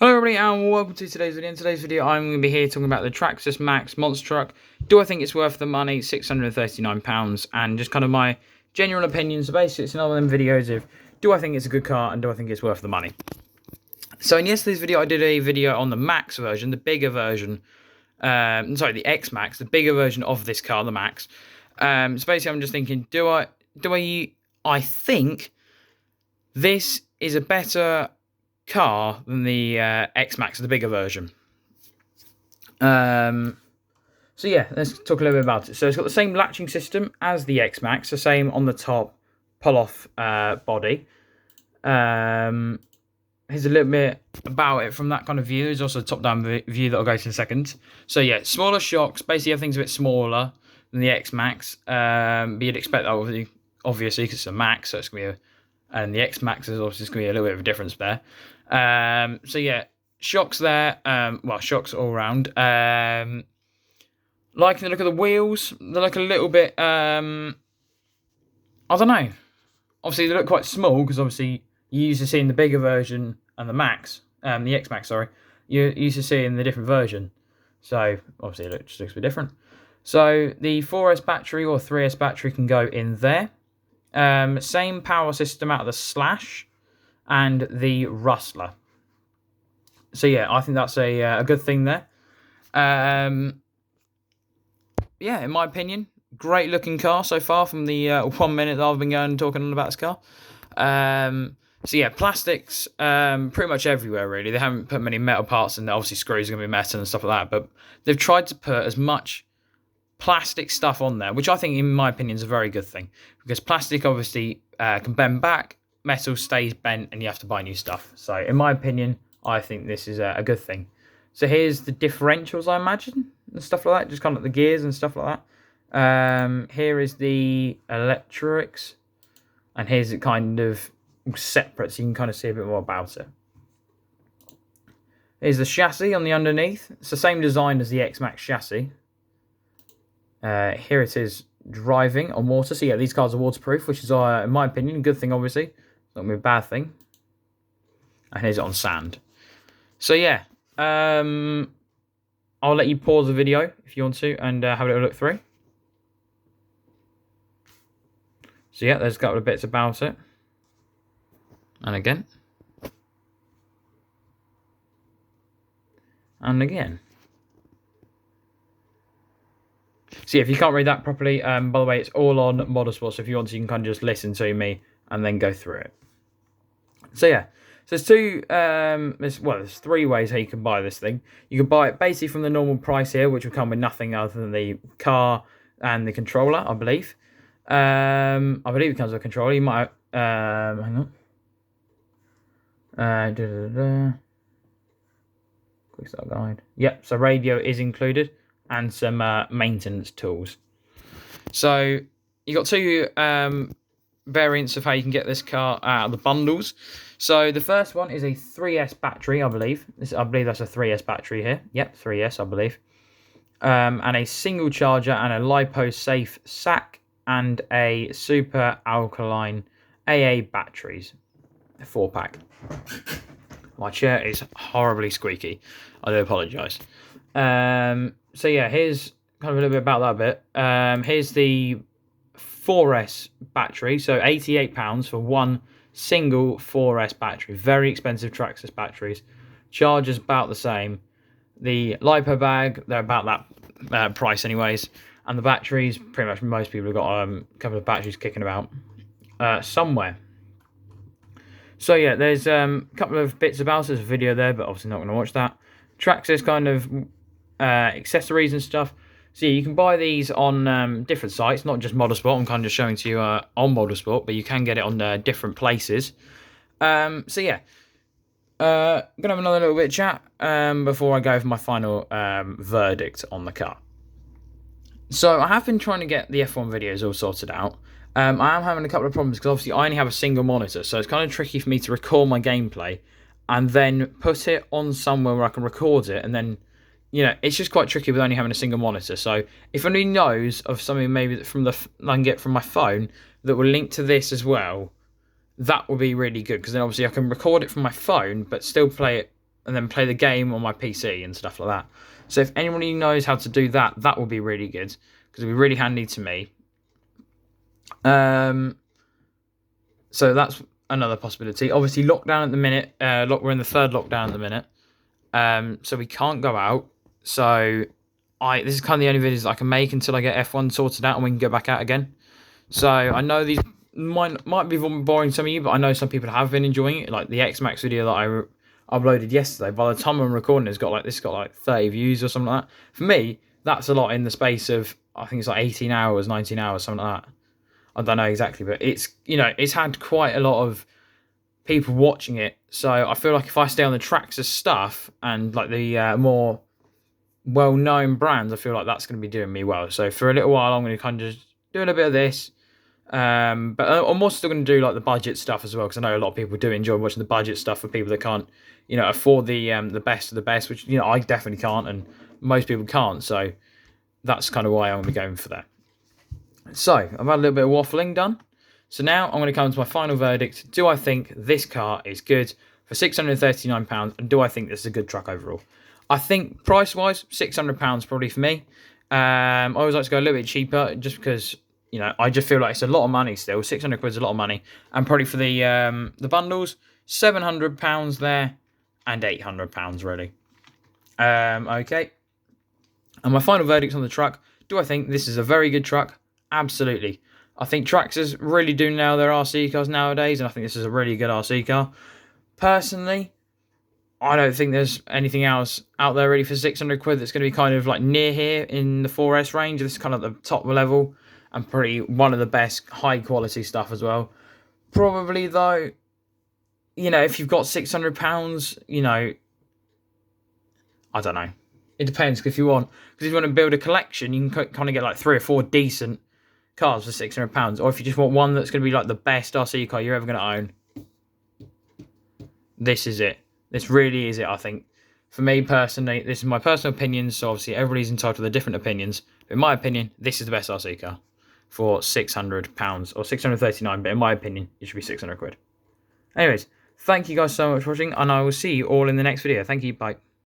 Hello everybody and welcome to today's video. In today's video I'm going to be here talking about the Traxxas MAXX monster truck. Do I think it's worth the money? £639, and just kind of my genuine opinion. So basically it's another one of them videos of do I think it's a good car and do I think it's worth the money. So in yesterday's video I did a video on the MAXX version, the bigger version, sorry, the X MAXX, the bigger version of this car, the MAXX. So basically I'm just thinking, I think this is a better car than the X MAXX, the bigger version. So yeah, let's talk a little bit about it. So it's got the same latching system as the X MAXX, the same on the top pull-off body. Here's a little bit about it from that kind of view. There's also a top-down view that I'll go to in a second. So yeah, smaller shocks. Basically everything's a bit smaller than the X MAXX, but you'd expect that obviously because it's a Max, so it's going to be and the X MAXX is obviously going to be a little bit of a difference there. So yeah, shocks there. Well, shocks all around. Liking the look of the wheels. They look a little bit. I don't know. Obviously, they look quite small because obviously you used to see in the bigger version and the Max, the X MAXX. Sorry, you used to see in the different version. So obviously, it just looks a bit different. So the 4S battery or 3S battery can go in there. Same power system out of the Slash and the Rustler. So yeah, I think that's a good thing there. Yeah, in my opinion, great looking car so far from the 1 minute that I've been going and talking about this car. So yeah, plastics pretty much everywhere really. They haven't put many metal parts in there. Obviously screws are going to be metal and stuff like that, but they've tried to put as much plastic stuff on there, which I think in my opinion is a very good thing, because plastic obviously can bend back, metal stays bent and you have to buy new stuff. So in my opinion, I think this is a good thing. So here's the differentials, I imagine, and stuff like that, just kind of like the gears and stuff like that. Here is the electrics, and here's it kind of separate so you can kind of see a bit more about it. Here's the chassis on the underneath. It's the same design as the X MAXX chassis. Here it is driving on water. So yeah, these cars are waterproof, which is, in my opinion, a good thing, obviously. It's not going to be a bad thing. And here's it on sand. So yeah, I'll let you pause the video if you want to and have a little look through. So yeah, there's a couple of bits about it. And again. And again. So yeah, if you can't read that properly, by the way, it's all on Motorsport, so if you want to, you can kind of just listen to me and then go through it. So yeah, so there's three ways how you can buy this thing. You can buy it basically from the normal price here, which will come with nothing other than the car and the controller, I believe. I believe it comes with a controller. You might, hang on. Quick start guide. Yep, so radio is included, and some maintenance tools. So you got two variants of how you can get this car out of the bundles. So the first one is a 3S battery, I believe. I believe that's a 3S battery here. Yep, 3S, I believe. And a single charger and a LiPo-safe sack and a super alkaline AA batteries. A 4-pack. My chair is horribly squeaky. I do apologise. So yeah, here's kind of a little bit about that bit. Here's the 4S battery. So £88 for one single 4S battery. Very expensive Traxxas batteries. Charger's about the same. The LiPo bag, they're about that price anyways. And the batteries, pretty much most people have got a couple of batteries kicking about somewhere. So yeah, there's a couple of bits about it. There's a video there, but obviously not going to watch that. Traxxas kind of accessories and stuff. So yeah, you can buy these on different sites, not just Motorsport. I'm kind of just showing to you on Motorsport, but you can get it on different places. So yeah, gonna have another little bit of chat before I go for my final verdict on the car. So I have been trying to get the F1 videos all sorted out. I am having a couple of problems because obviously I only have a single monitor, so it's kind of tricky for me to record my gameplay and then put it on somewhere where I can record it, and then, you know, it's just quite tricky with only having a single monitor. So if anybody knows of something maybe that I can get from my phone that will link to this as well, that would be really good, because then obviously I can record it from my phone but still play it and then play the game on my PC and stuff like that. So if anybody knows how to do that, that would be really good, because it'd be really handy to me. So that's another possibility. Obviously, lockdown at the minute. We're in the third lockdown at the minute. So we can't go out. So this is kind of the only videos I can make until I get F1 sorted out and we can go back out again. So I know these might be boring to some of you, but I know some people have been enjoying it. Like the XMAXX video that I uploaded yesterday. By the time I'm recording, it's got like 30 views or something like that. For me, that's a lot in the space of, I think it's like 18 hours, 19 hours, something like that. I don't know exactly, but it's had quite a lot of people watching it. So I feel like if I stay on the Traxxas stuff and like the more well-known brands, I feel like that's going to be doing me well. So for a little while, I'm going to kind of just doing a bit of this. But I'm also still going to do like the budget stuff as well, because I know a lot of people do enjoy watching the budget stuff for people that can't, afford the best of the best, which I definitely can't, and most people can't. So that's kind of why I'm going to be going for that. So I've had a little bit of waffling done. So now I'm going to come to my final verdict. Do I think this car is good for £639, and do I think this is a good truck overall? I think price-wise, £600 probably for me. I always like to go a little bit cheaper, just because I just feel like it's a lot of money still. 600 quid is a lot of money, and probably for the bundles, £700 there and £800 really. Okay. And my final verdict on the truck: do I think this is a very good truck? Absolutely. I think Traxxas really do nail their RC cars nowadays, and I think this is a really good RC car. Personally, I don't think there's anything else out there really for 600 quid that's going to be kind of like near here in the 4S range. This is kind of the top level and probably one of the best high quality stuff as well. Probably though, if you've got £600, I don't know. It depends if you want. Because if you want to build a collection, you can kind of get like 3 or 4 decent cars for £600. Or if you just want one that's going to be like the best RC car you're ever going to own, this is it. This really is it, I think. For me personally, this is my personal opinion, so obviously everybody's entitled to their different opinions. But in my opinion, this is the best RC car for £600 or 639. But in my opinion, it should be 600 quid. Anyways, thank you guys so much for watching, and I will see you all in the next video. Thank you, bye.